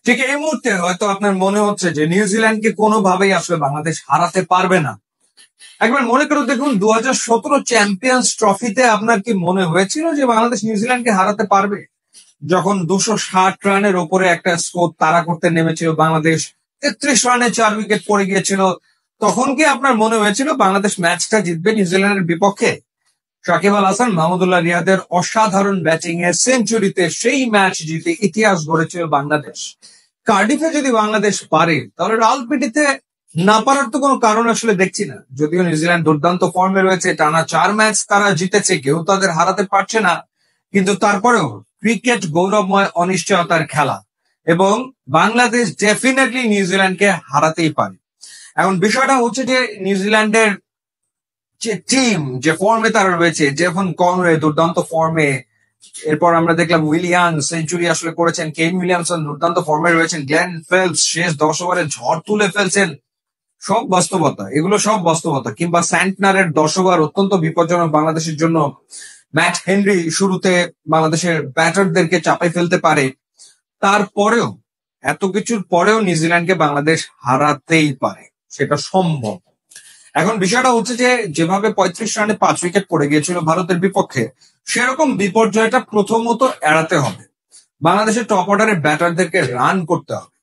ঠিক এই মুহূর্তে হয়তো আপনার মনে হচ্ছে যে নিউজিল্যান্ডকে কোনোভাবেই আসলে বাংলাদেশ হারাতে পারবে না। একবার মনে করে দেখুন 2017 চ্যাম্পিয়ন্স ট্রফিতে আপনার কি মনে হয়েছিল যে বাংলাদেশ নিউজিল্যান্ডকে হারাতে পারবে? যখন 260 রানের ওপরে একটা স্কোর তাড়া করতে নেমেছিল বাংলাদেশ, 33 রানে 4 উইকেট পড়ে গিয়েছিল, তখন কি আপনার মনে হয়েছিল বাংলাদেশ ম্যাচটা জিতবে নিউজিল্যান্ডের বিপক্ষে? সাকিব আল হাসান, মাহমুদুল্লাহ রিয়াদের অসাধারণ ব্যাটিং এ সেঞ্চুরিতে সেই ম্যাচ জিতে ইতিহাস গড়েছিল বাংলাদেশ। কার্ডিফে যদি বাংলাদেশ পারে, তাহলে রাওয়ালপিন্ডিতে না পারার তো কোনো কারণ আসলে দেখছি না। যদিও নিউজিল্যান্ড দুর্দান্ত ফর্মে রয়েছে, টানা 4 ম্যাচ তারা জিতেছে, কেউ তাদের হারাতে পারছে না, কিন্তু তারপরেও ক্রিকেট গৌরবময় অনিশ্চয়তার খেলা এবং বাংলাদেশ ডেফিনেটলি নিউজিল্যান্ডকে হারাতেই পারে। এখন বিষয়টা হচ্ছে যে নিউজিল্যান্ডের যে টিম, যে ফর্মে তারা রয়েছে, জেভন কনওয়ে দুর্দান্ত ফর্মে, এরপর আমরা দেখলাম উইলিয়ান সেঞ্চুরি আসলে করেছেন, কেন উইলিয়ামসন দুর্দান্ত ফর্মে রয়েছেন, গ্লেন ফেলপস শেষ 10 ওভারে ঝড় তুলে ফেলছেন। সব বাস্তবতা, এগুলো সব বাস্তবতা। কিংবা স্যান্টনারের 10 ওভার অত্যন্ত বিপজ্জনক বাংলাদেশের জন্য। ম্যাট হেনরি শুরুতে বাংলাদেশের ব্যাটারদেরকে চাপে ফেলতে পারে। তারপরেও, এত কিছুর পরেও নিউজিল্যান্ডকে বাংলাদেশ হারাতেই পারে, সেটা সম্ভব। এখন বিষয়টা হচ্ছে যে যেভাবে 35 রানে 5 উইকেট পড়ে গিয়েছিল ভারতের বিপক্ষে, সেরকম বিপর্যয়টা প্রথমত এড়াতে হবে। বাংলাদেশের টপ অর্ডারের ব্যাটারদেরকে রান করতে হবে।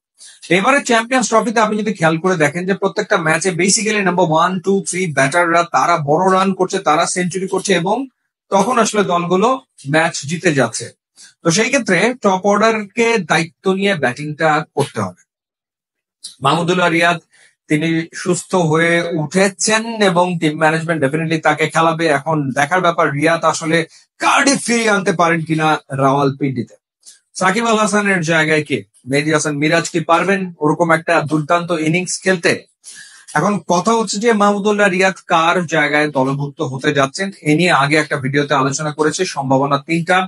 এবারে চ্যাম্পিয়ন্স ট্রফিতে আপনি যদি খেয়াল করে দেখেন যে প্রত্যেকটা ম্যাচে বেসিক্যালি নাম্বার 1, 2, 3 ব্যাটাররা তারা বড় রান করছে, তারা সেঞ্চুরি করছে এবং তখন আসলে দলগুলো ম্যাচ জিতে যাচ্ছে। তো সেই ক্ষেত্রে টপ অর্ডারকে দায়িত্ব নিয়ে ব্যাটিংটা করতে হবে। মাহমুদুল্লাহ রিয়াদ তিনি সুস্থ হয়ে উঠেছেন এবং টিম ম্যানেজমেন্ট ডেফিনেটলি তাকে খেলাবে। এখন দেখার ব্যাপার রিয়াদ আসলে কার্ডিফ ফিরিয়ে আনতে পারেন কিনা রাওয়ালপিন্ডিতে। সাকিব আল হাসানের জায়গায় কে? মেহেদী হাসান মিরাজ কি পারবেন ওরকম একটা দুর্দান্ত ইনিংস খেলতে? এখন কথা হচ্ছে যে মাহমুদুল্লাহ রিয়াদ কার জায়গায় দলভুক্ত হতে যাচ্ছেন, এ নিয়ে আগে একটা ভিডিওতে আলোচনা করেছে। সম্ভাবনা 3টা।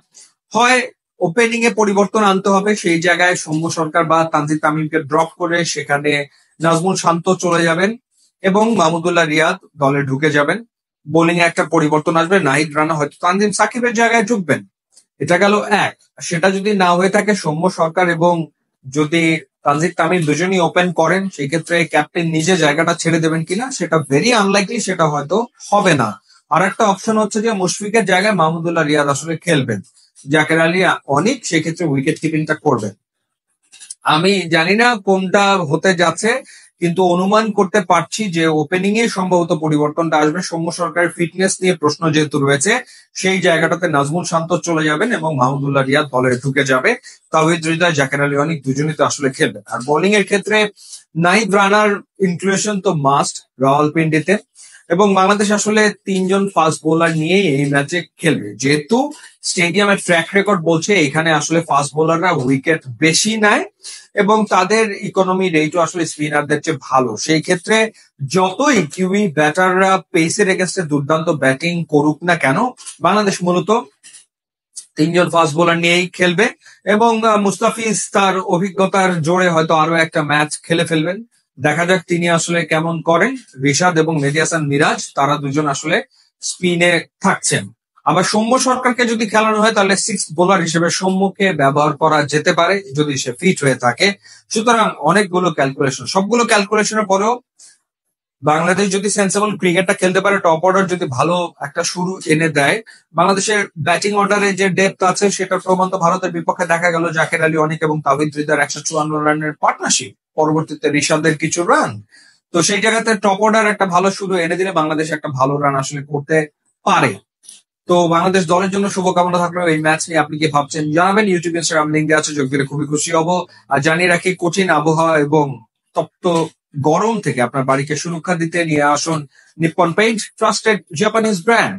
হয় ওপেনিং এ পরিবর্তন আনতে হবে, সেই জায়গায় সৌম্য সরকার বা তানজিদ তামিমকে ড্রপ করে সেখানে নাজমুল শান্ত চলে যাবেন এবং মাহমুদুল্লাহ রিয়াদ দলে ঢুকে যাবেন। বোলিং এ একটা পরিবর্তন আসবে, নাহিদ রানা হয়তো তানজিম সাকিবের জায়গায় ঢুকবেন। এটা গেল এক। সেটা যদি না হয়ে থাকে, সৌম্য সরকার এবং যদি তানজিদ তামিম দুজনই ওপেন করেন, সেই ক্ষেত্রে ক্যাপ্টেন নিজে জায়গাটা ছেড়ে দেবেন কিনা সেটা ভেরি আনলাইকলি, সেটা হয়তো হবে না। আর একটা অপশন হচ্ছে যে মুশফিকের জায়গায় মাহমুদুল্লাহ রিয়াদ আসলে খেলবেন, জাকের আলী অনিক সেক্ষেত্রে উইকেট কিপিংটা করবেন। আমি জানি না কোনটা হতে যাচ্ছে, কিন্তু অনুমান করতে পারছি যে ওপেনিং এ সম্ভবত পরিবর্তনটা আসবে। সৌম্য সরকারের ফিটনেস নিয়ে প্রশ্ন যেহেতু রয়েছে, সেই জায়গাটাতে নাজমুল শান্ত চলে যাবেন এবং মাহমুদুল্লাহ রিয়াদ দলে ঢুকে যাবে। তাওহিদ হৃদয়, জাকের আলী অনিক দুজনই তো আসলে খেলবেন। আর বোলিং এর ক্ষেত্রে নাহিদ রানার ইনক্লুশন তো মাস্ট রাওয়ালপিন্ডিতে, এবং বাংলাদেশ আসলে 3জন ফাস্ট বোলার নিয়ে এই ম্যাচে খেলবে, যেহেতু স্টেডিয়ামের ট্র্যাক রেকর্ড বলছে এখানে আসলে ফাস্ট বোলাররা উইকেট বেশি নেয় এবং তাদের ইকোনমি রেটও আসলে স্পিনারদের চেয়ে ভালো। সেই ক্ষেত্রে যতই কিউই ব্যাটাররা পেসের এগেনস্টে দুর্দান্ত ব্যাটিং করুক না কেন, বাংলাদেশ মূলত 3জন ফাস্ট বোলার নিয়েই খেলবে এবং মুস্তাফিজ তার অভিজ্ঞতার জোরে হয়তো আরো একটা ম্যাচ খেলে ফেলবেন। দেখা যাক তিনি আসলে কেমন করেন। রিশাদ এবং মেহেদী হাসান মিরাজ তারা দুজন আসলে স্পিনে থাকছেন। আবার সৌম্য সরকারকে যদি খেলানো হয়, তাহলে 6th বোলার হিসেবে সৌম্যকে ব্যবহার করা যেতে পারে যদি সে ফিট হয়ে থাকে। সুতরাং অনেকগুলো ক্যালকুলেশন, সবগুলো ক্যালকুলেশনের পরেও বাংলাদেশ যদি সেন্সেবল ক্রিকেটটা খেলতে পারে, টপ অর্ডার যদি ভালো একটা শুরু এনে দেয়, বাংলাদেশের ব্যাটিং অর্ডারে যে ডেপথ আছে সেটা প্রমাণ তো ভারতের বিপক্ষে দেখা গেল। জাকের আলী অনিক এবং তাওহিদ হৃদয়ের 154 রানের পার্টনারশিপ, পরবর্তীতে রিশাদের কিছু রান। তো সেই জায়গাতে টপ অর্ডার একটা ভালো শুরু এনে দিলে বাংলাদেশ একটা ভালো রান আসলে করতে পারে। তো বাংলাদেশ দলের জন্য শুভকামনা থাকলো। এই ম্যাচ নিয়ে আপনি কি ভাবছেন জানাবেন। ইউটিউব, ইনস্টাগ্রাম লিঙ্ক দেওয়া আছে, যোগ দিলে খুবই খুশি হব। আর জানিয়ে রাখি, কঠিন আবহাওয়া এবং তপ্ত গরম থেকে আপনার বাড়িকে সুরক্ষা দিতে নিয়ে আসুন Nippon paint, trusted Japanese brand.